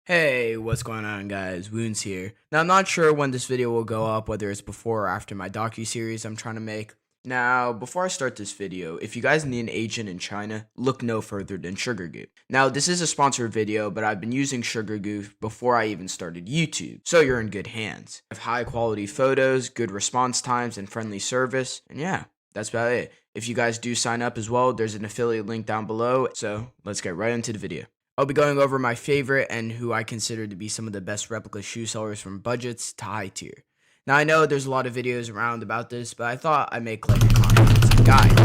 Hey, what's going on guys? Woons here. Now I'm not sure when this video will go up, whether it's before or after my docu-series I'm trying to make. Now, before I start this video, if you guys need an agent in China, look no further than Sugar Goo. Now, this is a sponsored video, but I've been using Sugar Goo before I even started YouTube, so you're in good hands. I have high quality photos, good response times, and friendly service, and yeah, that's about it. If you guys do sign up as well, there's an affiliate link down below, so let's get right into the video. I'll be going over my favorite and who I consider to be some of the best replica shoe sellers from budgets to high tier. Now I know there's a lot of videos around about this, but I thought I'd make like a comprehensive guide.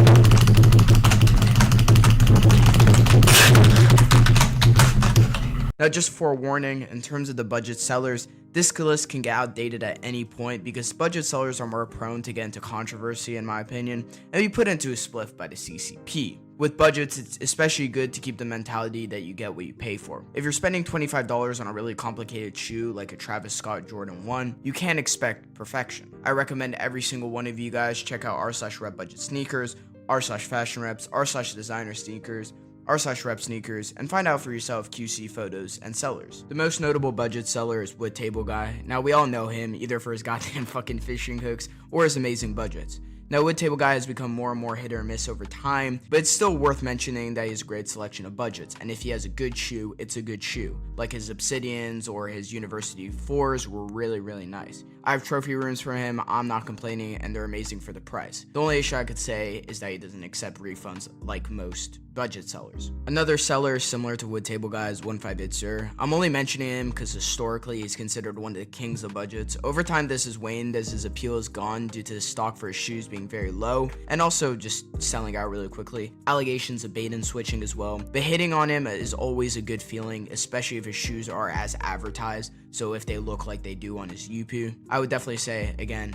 Now just forewarning, in terms of the budget sellers, this list can get outdated at any point because budget sellers are more prone to get into controversy in my opinion, and be put into a spliff by the CCP. With budgets, it's especially good to keep the mentality that you get what you pay for. If you're spending $25 on a really complicated shoe like a Travis Scott Jordan 1, you can't expect perfection. I recommend every single one of you guys check out r/rep budget sneakers, r/fashion reps, r/designer sneakers, r/rep sneakers, and find out for yourself QC photos and sellers. The most notable budget seller is Wood Table Guy. Now we all know him either for his goddamn fucking fishing hooks or his amazing budgets. Now, Wood Table Guy has become more and more hit or miss over time, but it's still worth mentioning that he has a great selection of budgets, and if he has a good shoe, it's a good shoe. Like his Obsidians or his University 4s were really nice. I have trophy rooms for him, I'm not complaining, and they're amazing for the price. The only issue I could say is that he doesn't accept refunds like most budget sellers. Another seller similar to Wood Table Guy is 15Sir. I'm only mentioning him because historically he's considered one of the kings of budgets. Over time this has waned as his appeal is gone due to the stock for his shoes being very low and also just selling out really quickly. Allegations of bait and switching as well, but hitting on him is always a good feeling, especially if his shoes are as advertised, so if they look like they do on his Yupu. I would definitely say, again,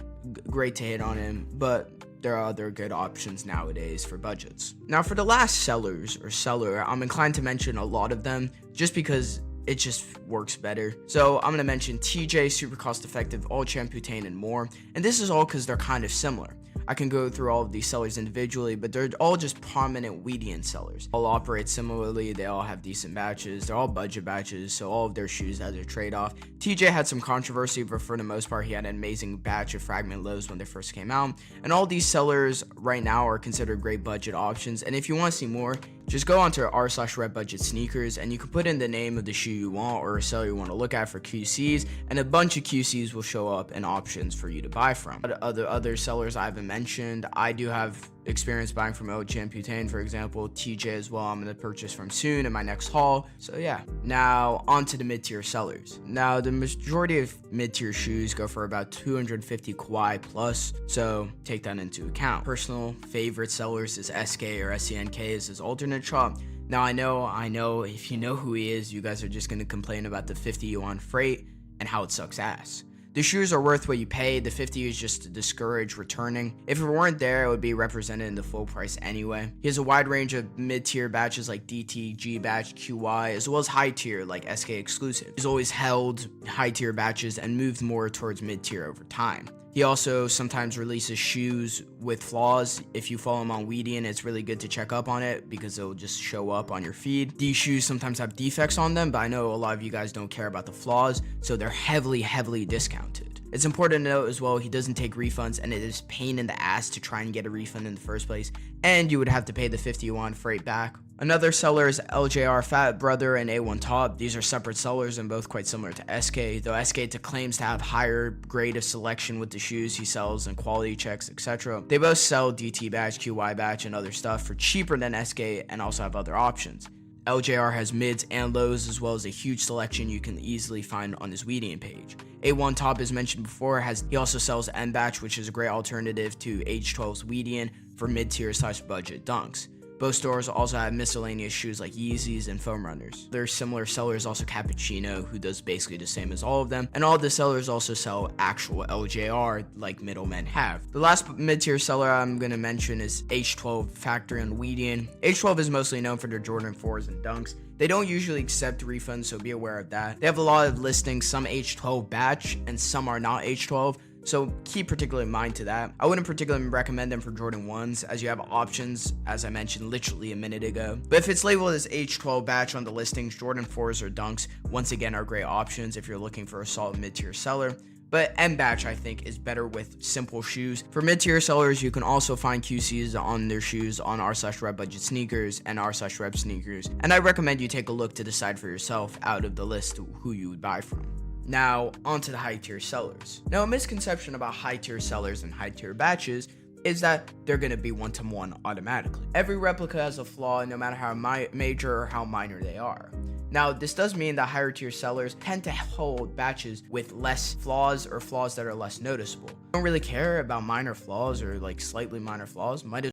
great to hit on him, but there are other good options nowadays for budgets. Now for the last seller, I'm inclined to mention a lot of them just because it just works better. So I'm gonna mention TJ, super cost effective, all Champutane, and more. And this is all because they're kind of similar. I can go through all of these sellers individually, but they're all just prominent Weedian sellers. All operate similarly, they all have decent batches, they're all budget batches, so all of their shoes has a trade-off. TJ had some controversy, but for the most part, he had an amazing batch of fragment lows when they first came out. And all these sellers right now are considered great budget options, and if you want to see more, just go onto r/rep budget sneakers and you can put in the name of the shoe you want or a seller you want to look at for QCs, and a bunch of QCs will show up and options for you to buy from. Other sellers I haven't mentioned, I do have experience buying from Champutane, for example, TJ as well. I'm going to purchase from soon in my next haul. So yeah, now on to the mid-tier sellers. Now the majority of mid-tier shoes go for about 250 Kawhi plus, so take that into account. Personal favorite sellers is SK or SCNK as his alternate shop. Now I know if you know who he is, you guys are just going to complain about the 50 yuan freight and how it sucks ass. The shoes are worth what you pay, the 50 is just to discourage returning. If it weren't there, it would be represented in the full price anyway. He has a wide range of mid-tier batches like DT, G batch, QY, as well as high tier like SK exclusive. He's always held high tier batches and moved more towards mid-tier over time. He also sometimes releases shoes with flaws. If you follow him on Weedian, it's really good to check up on it because it'll just show up on your feed. These shoes sometimes have defects on them, but I know a lot of you guys don't care about the flaws, so they're heavily discounted. It's important to note as well, he doesn't take refunds, and it is pain in the ass to try and get a refund in the first place, and you would have to pay the 50 yuan freight back. Another seller is LJR Fat Brother and A1 Top. These are separate sellers and both quite similar to SK, though SK claims to have higher grade of selection with the shoes he sells and quality checks, etc. They both sell DT batch, QY batch, and other stuff for cheaper than SK and also have other options. LJR has mids and lows as well as a huge selection you can easily find on his Weedian page. A1 Top, as mentioned before, he also sells M batch, which is a great alternative to H12's Weedian for mid-tier / budget dunks. Both stores also have miscellaneous shoes like Yeezys and foam runners. Their similar sellers also Cappuccino, who does basically the same as all of them, and all the sellers also sell actual LJR like middlemen have. The last mid-tier seller I'm going to mention is H12 Factory and Weedian. H12 is mostly known for their Jordan 4s and dunks. They don't usually accept refunds, so be aware of that. They have a lot of listings, some H12 batch and some are not H12, so keep particularly in mind to that. I wouldn't particularly recommend them for Jordan 1s, as you have options, as I mentioned literally a minute ago. But if it's labeled as H12 batch on the listings, Jordan 4s or Dunks once again are great options if you're looking for a solid mid-tier seller. But M batch, I think, is better with simple shoes. For mid-tier sellers, you can also find QCs on their shoes on r/rep budget sneakers and r/rep sneakers. And I recommend you take a look to decide for yourself out of the list who you would buy from. Now, onto the high-tier sellers. Now, a misconception about high-tier sellers and high-tier batches is that they're going to be one-to-one automatically. Every replica has a flaw, no matter how major or how minor they are. Now, this does mean that higher tier sellers tend to hold batches with less flaws or flaws that are less noticeable. Don't really care about minor flaws or like slightly minor flaws. Might as